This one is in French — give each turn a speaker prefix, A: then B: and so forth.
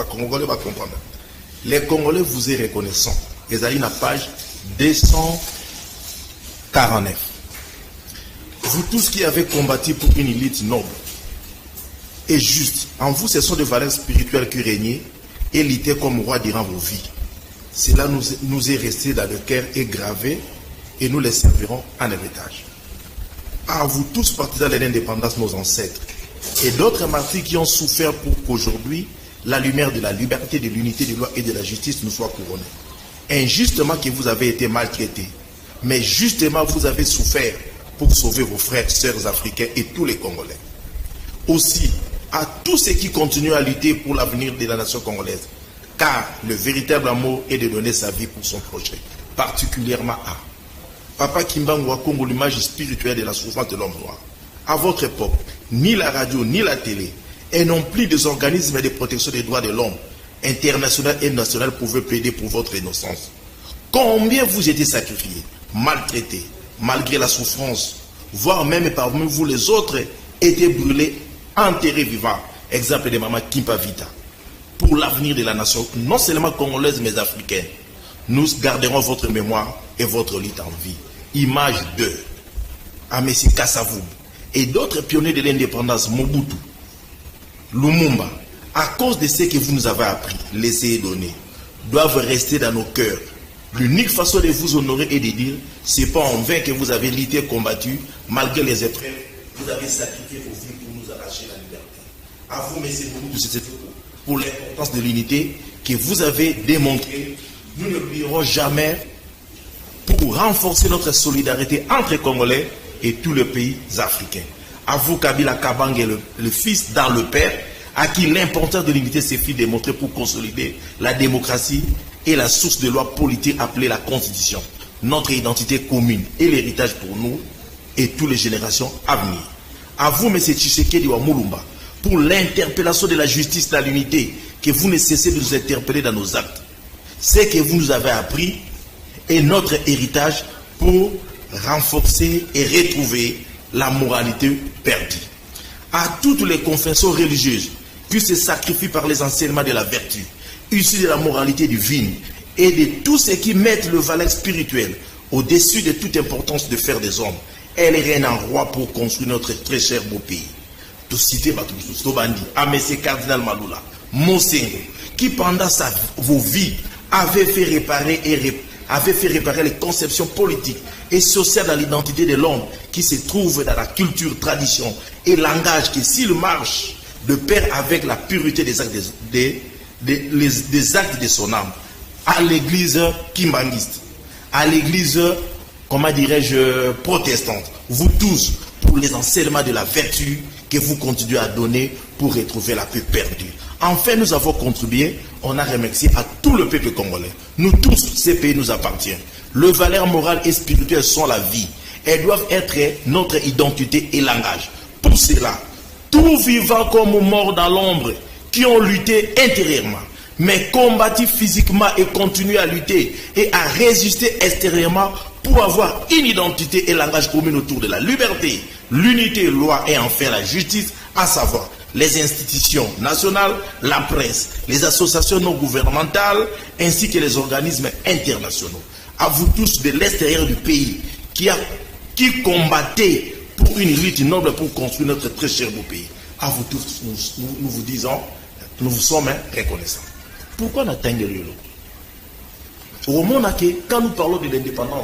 A: Congolais va comprendre. Les Congolais vous est reconnaissant. Ils ont une page 249. Vous tous qui avez combattu pour une élite noble et juste, en vous ce sont des valeurs spirituelles qui régnaient et luttaient comme roi durant vos vies. Cela nous est resté dans le cœur et gravé et nous les servirons en héritage. À vous tous partisans de l'indépendance, nos ancêtres, et d'autres martyrs qui ont souffert pour qu'aujourd'hui la lumière de la liberté, de l'unité, de la loi et de la justice nous soit couronnée. Injustement que vous avez été maltraités, mais justement vous avez souffert pour sauver vos frères, sœurs africains et tous les Congolais. Aussi, à tous ceux qui continuent à lutter pour l'avenir de la nation congolaise, car le véritable amour est de donner sa vie pour son projet, particulièrement à Papa Kimbangu Congo, l'image spirituelle de la souffrance de l'homme noir. À votre époque, ni la radio, ni la télé, et non plus des organismes de protection des droits de l'homme, international et national, pouvaient plaider pour votre innocence. Combien vous étiez sacrifiés, maltraités, malgré la souffrance, voire même parmi vous les autres, étaient brûlés, enterrés vivants. Exemple de Maman Kimpa Vita. Pour l'avenir de la nation, non seulement congolaise, mais africaine, nous garderons votre mémoire et votre lutte en vie. Image 2, à M. Kassavoub et d'autres pionniers de l'indépendance, Mobutu, Lumumba, à cause de ce que vous nous avez appris, laissé et donné, doivent rester dans nos cœurs. L'unique façon de vous honorer et de dire, c'est pas en vain que vous avez lutté, combattu, malgré les épreuves, vous avez sacrifié vos vies pour nous arracher la liberté. À vous, M. Mobutu, pour l'importance de l'unité que vous avez démontrée, nous n'oublierons jamais pour renforcer notre solidarité entre Congolais et tous les pays africains. À vous, Kabila Kabange, le fils dans le père, à qui l'importance de l'unité s'est fait démontrer pour consolider la démocratie et la source de loi politique appelée la Constitution, notre identité commune et l'héritage pour nous et toutes les générations à venir. À vous, M. Tshisekedi wa Mulumba, pour l'interpellation de la justice dans l'unité, que vous ne cessez de nous interpeller dans nos actes. Ce que vous nous avez appris est notre héritage pour renforcer et retrouver la moralité perdue. À toutes les confessions religieuses qui se sacrifient par les enseignements de la vertu, issus de la moralité divine et de tous ceux qui mettent le valeur spirituel au-dessus de toute importance de faire des hommes, elle règne en roi pour construire notre très cher beau pays. Tout citer Sobandi, à M. Cardinal Malula, Monsengo, qui pendant vos vies avait fait réparer les conceptions politiques et sociales dans l'identité de l'homme qui se trouve dans la culture, tradition et langage qui, s'il marche de pair avec la pureté des actes des actes de son âme, à l'église kimbanguiste, à l'église, comment dirais-je, protestante, vous tous, pour les enseignements de la vertu que vous continuez à donner pour retrouver la paix perdue. Enfin, nous avons contribué, on a remercié à tout le peuple congolais. Nous tous, ces pays nous appartiennent. Les valeurs morales et spirituelles sont la vie. Elles doivent être notre identité et langage. Pour cela, tout vivant comme mort dans l'ombre, qui ont lutté intérieurement, mais combattu physiquement et continué à lutter et à résister extérieurement pour avoir une identité et langage commun autour de la liberté, l'unité, loi et enfin la justice, à savoir les institutions nationales, la presse, les associations non gouvernementales, ainsi que les organismes internationaux. À vous tous de l'extérieur du pays qui combattez pour une lutte noble pour construire notre très cher beau pays. À vous tous, nous vous disons, nous vous sommes reconnaissants. Pourquoi n'atteindre le lot? Au moment où, quand nous parlons de l'indépendance,